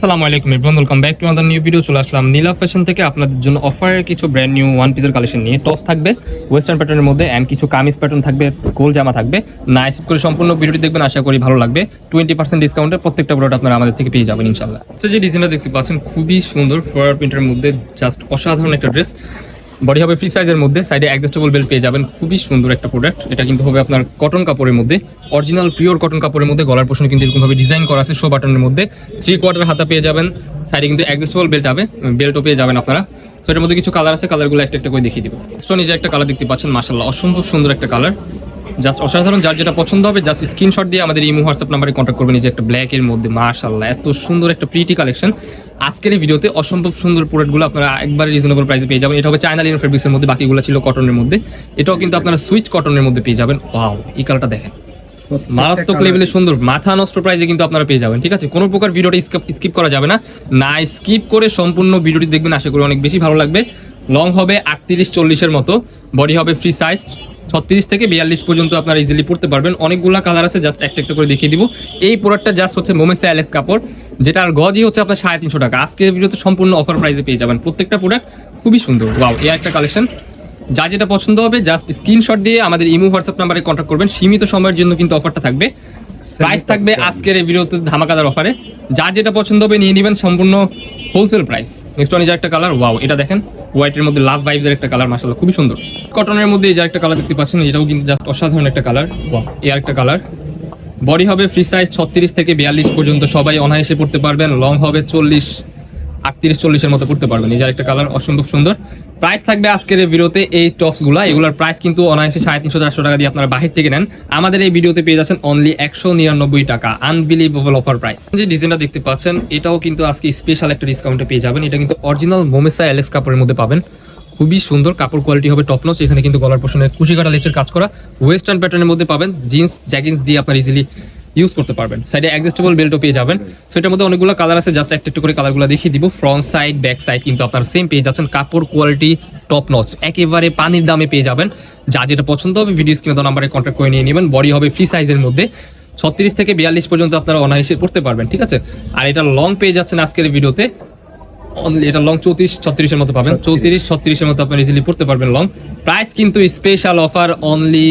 আসসালামু আলাইকুম everyone, welcome back to another new video. চলে আসলাম নীলা ফ্যাশন থেকে আপনাদের জন্য অফারের কিছু ব্র্যান্ড নিউ ওয়ান পিসের কালেকশন নিয়ে। টপস থাকবে ওয়েস্টার্ন প্যাটার্নের মধ্যে এন্ড কিছু কামিজ প্যাটার্ন থাকবে, গোল জামা থাকবে। নাইস করে সম্পূর্ণ ভিডিওটি দেখবেন, আশা করি ভালো লাগবে। 20% ডিসকাউন্টে প্রত্যেকটা প্রোডাক্ট আপনারা আমাদের থেকে পেয়ে যাবেন ইনশাআল্লাহ। তো যে ডিজাইনটা দেখতে পাচ্ছেন খুবই সুন্দর, ফ্লোরাল প্রিন্টের মধ্যে জাস্ট অসাধারণ একটা ড্রেস। বডি হবে ফ্রি সাইজের মধ্যে, সাইডে অ্যাডজাস্টেবল বেল্ট পেয়ে যাবেন। খুবই সুন্দর একটা প্রোডাক্ট। এটা কিন্তু হবে আপনার কটন কাপড়ের মধ্যে, অরিজিনাল পিওর কটন কাপড়ের মধ্যে। গলার পোর্শন কিন্তু এরকমভাবে ডিজাইন করা আছে শো বাটনের মধ্যে। 3/4 হাতা পেয়ে যাবেন, সাইডে কিন্তু অ্যাডজাস্টেবল বেল্ট হবে, বেল্টও পেয়ে যাবেন আপনারা। সো এটার মধ্যে কিছু কালার আছে, কালারগুলো একটা একটা করে দেখিয়ে দিব। সো নিজে একটা কালার দেখতে পাচ্ছেন, মাশাআল্লাহ অসম্ভব সুন্দর একটা কালার, জাস্ট অসাধারণ। যার যেটা পছন্দ হবে জাস্ট স্ক্রিনশট দিয়ে আমাদের ইমো হোয়াটসঅ্যাপ নাম্বারে কন্ট্যাক্ট করবেন। যে একটা ব্ল্যাক এর মধ্যে মাশাআল্লাহ এত সুন্দর একটা প্রিটি কালেকশন। আজকের এই ভিডিওতে অসম্ভব সুন্দর প্রোডাক্টগুলো আপনারা একবারে রিজনেবল প্রাইসে পেয়ে যাবেন। এটা হবে চায়না লিনেন ফেব্রিক্সের মধ্যে, বাকিগুলো ছিল কটনের মধ্যে। এটাও কিন্তু আপনারা সুইচ কটনের মধ্যে পেয়ে যাবেন। ওয়াও, এই কালারটা দেখেন, মারাত্মক লেভেলে সুন্দর, মাথা নষ্ট প্রাইসে কিন্তু আপনারা পেয়ে যাবেন। ঠিক আছে, কোনো প্রকার ভিডিওটা স্কিপ করা যাবে না, স্কিপ করে সম্পূর্ণ ভিডিওটি দেখবেন, আশা করি অনেক বেশি ভালো লাগবে। লং হবে 38-40 মতো, বডি হবে ফ্রি সাইজ 36 থেকে 42 পর্যন্ত আপনারা ইজিলি পড়তে পারবেন। অনেকগুলো কালার আছে, জাস্ট একটা একটা করে দেখিয়ে দিব। এই প্রোডাক্টটা জাস্ট হচ্ছে মোমেসা এলেক্স কাপড়, যেটার গজই হচ্ছে আপনার 350 টাকা। আজকের ভিডিওতে সম্পূর্ণ অফার প্রাইসে পেয়ে যাবেন। প্রত্যেকটা প্রোডাক্ট খুবই সুন্দর। ওয়াও, এই একটা কালেকশন। যা যেটা পছন্দ হবে জাস্ট স্ক্রিনশট দিয়ে আমাদের ইমো হোয়াটসঅ্যাপ নাম্বারে কন্ট্যাক্ট করবেন। সীমিত সময়ের জন্য কিন্তু অফারটা থাকবে, প্রাইস থাকবে আজকের এই ভিডিওতে ধামাকাদার অফারে। যার যেটা পছন্দ হবে নিয়ে নেবেন, সম্পূর্ণ হোলসেল প্রাইস। নেক্সট ওয়ান এই যে একটা কালার, ওয়াও এটা দেখেন, হোয়াইটের মধ্যে লাভ ভাইবসের একটা কালার, মাশাআল্লাহ খুবই সুন্দর। কটনের মধ্যে এই যে একটা কালার দেখতে পাচ্ছেন, এটাও কিন্তু জাস্ট অসাধারণ একটা কালার। ওয়াও, এই একটা কালার। বডি হবে ফ্রি সাইজ 36 থেকে 42 পর্যন্ত, সবাই অনায়াসে পড়তে পারবেন। লং হবে 38-40 মতো পড়তে পারবেন। এই যে একটা কালার অসম্ভব সুন্দর। প্রাইস থাকবে আজকের এই ভিডিওতে এই টপসগুলো, এগুলোর প্রাইস কিন্তু অনায়াসে 350-400 টাকা দিয়ে আপনারা বাহির থেকে নেন, আমাদের এই ভিডিওতে পেয়ে যাচ্ছেন অনলি 199 টাকা। Unbelievable offer price. যে ডিজাইনটা দেখতে পাচ্ছেন এটাও কিন্তু আজকে স্পেশাল একটা ডিসকাউন্টে পেয়ে যাবেন। এটা কিন্তু অরিজিনাল মোমেসা এলেক্স কাপড়ের মধ্যে পাবেন। খুবই সুন্দর কাপড়, কোয়ালিটি হবে টপ নচ। এখানে কিন্তু গলার পোর্শনে কুশি কাটা লেচের কাজ করা, ওয়েস্টার্ন প্যাটার্নের মধ্যে পাবেন। জিন্স জ্যাগিন্স দিয়ে আপনারা ইজিলি ইউজ করতে পারবেন। সাইডে অ্যাডজাস্টেবল বেল্টও পেয়ে যাবেন। সো এটার মধ্যে অনেকগুলো কালার আছে, জাস্ট একটা করে কালারগুলো দেখিয়ে দিব। ফ্রন্ট সাইড ব্যাক সাইড কিন্তু আপনারা সেম পেয়ে যাচ্ছেন। কাপড় কোয়ালিটি টপ নচ, একেবারে পানির দামে পেয়ে যাবেন। যা যেটা পছন্দ হবে ভিডিও স্ক্রিনে দেওয়া নাম্বারে কন্ট্যাক্ট করে নিয়ে নেবেন। বডি হবে ফ্রি সাইজের মধ্যে 36 থেকে 42 পর্যন্ত আপনারা অনায়াসে পড়তে পারবেন। ঠিক আছে, আর এটা লং পেয়ে যাচ্ছেন আজকের ভিডিওতে অনলি, এটা লং 34-36 মতো পাবেন। 34-36 মতো আপনারা ইজিলি পড়তে পারবেন লং। প্রাইস কিন্তু স্পেশাল অফার অনলি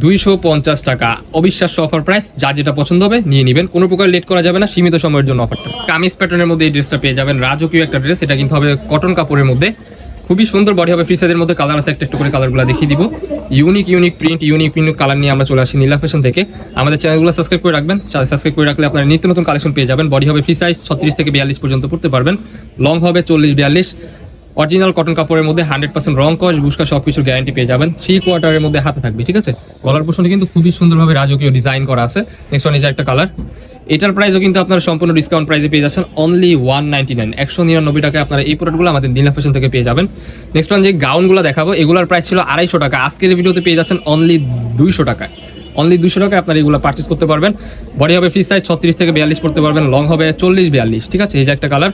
250 টাকা, অবিশ্বাস্য অফার প্রাইস। যা যেটা পছন্দ হবে নিয়ে নেবেন, কোনো প্রকার লেট করা যাবে না, সীমিত সময়ের জন্য অফারটা। কামিজ প্যাটার্নের মধ্যে এই ড্রেসটা পেয়ে যাবেন, রাজকীয় একটা ড্রেস। এটা কিন্তু হবে কটন কাপড়ের মধ্যে, খুবই সুন্দর। বডি হবে ফ্রি সাইজের মধ্যে, কালার আছে একটা একটু করে কালারগুলো দেখিয়ে দিব। ইউনিক প্রিন্ট, ইউনিক কালার নিয়ে আমরা চলে আসি নীলা ফ্যাশন থেকে। আমাদের চ্যানেলগুলো সাবস্ক্রাইব করে রাখবেন, সাবস্ক্রাইব করে রাখলে আপনারা নিত্য নতুন কালেকশন পেয়ে যাবেন। বডি হবে ফ্রি সাইজ 36 থেকে 42 পর্যন্ত পড়তে পারবেন। লং হবে 40-42, অরিজিনাল কটন কাপড়ের মধ্যে 100% রং কস বুশকা সবকিছুর গ্যারান্টি পেয়ে যাবেন। 3/4 মধ্যে হাতে থাকবে। ঠিক আছে, গলার পোর্শনে কিন্তু খুবই সুন্দরভাবে রাজকীয় ডিজাইন করা আছে। নেক্সট ওয়ান এই যে একটা কালার, এটার প্রাইসও কিন্তু আপনারা সম্পূর্ণ ডিসকাউন্ট প্রাইসে পেয়ে যাচ্ছেন অনলি 199, 199 টাকায় আপনারা এই প্রোডাক্টগুলো আমাদের নীলা ফ্যাশন থেকে পেয়ে যাবেন। নেক্সট ওয়ান যে গাউনগুলো দেখাবো, এগুলোর প্রাইস ছিল 250 টাকা, আজকের ভিডিওতে পেয়ে যাচ্ছেন অনলি 200 টাকায়। অনলি 200 টাকায় আপনারা এগুলো পারচেস করতে পারবেন। বডি হবে ফ্রি সাইজ 36 থেকে 42 পড়তে পারবেন। লং হবে 40-42। ঠিক আছে, এই যে একটা কালার,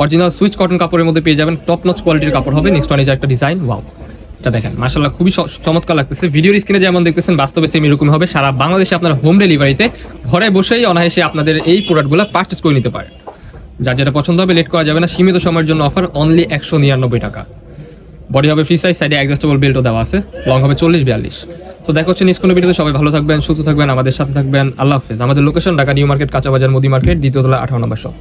অরিজিনাল সুইচ কটন কাপড়ের মধ্যে পেয়ে যাবেন। টপ নচ কোয়ালিটির কাপড় হবে। নেক্সট ওয়ান এই যে একটা ডিজাইন, ওয়াও এটা দেখেন, মাশাআল্লাহ খুবই চমৎকার লাগতেছে। ভিডিওর স্ক্রিনে যেমন দেখতেছেন বাস্তবে সেম এরকম হবে। সারা বাংলাদেশে আপনারা হোম ডেলিভারিতে ঘরে বসেই অনায়াসে আপনাদের এই প্রোডাক্টগুলো পারচেস করে নিতে পারেন। যার যেটা পছন্দ হবে লেট করা যাবে না, সীমিত সময়ের জন্য অফার অনলি 199 টাকা। বডি হবে ফ্রি সাইজ, সাইডে অ্যাডজাস্টেবল বেল্টও দেওয়া আছে। লং হবে 40-42। তো দেখা হচ্ছে নেক্সট কোনো ভিডিওতে। সবাই ভালো থাকবেন, সুস্থ থাকবেন, আমাদের সাথে থাকবেন। আল্লাহ হাফেজ। আমাদের লোকেশন ঢাকা নিউ মার্কেট, কাঁচা বাজার, মুদি মার্কেট, দ্বিতীয় তলা, 18 নম্বর শপ।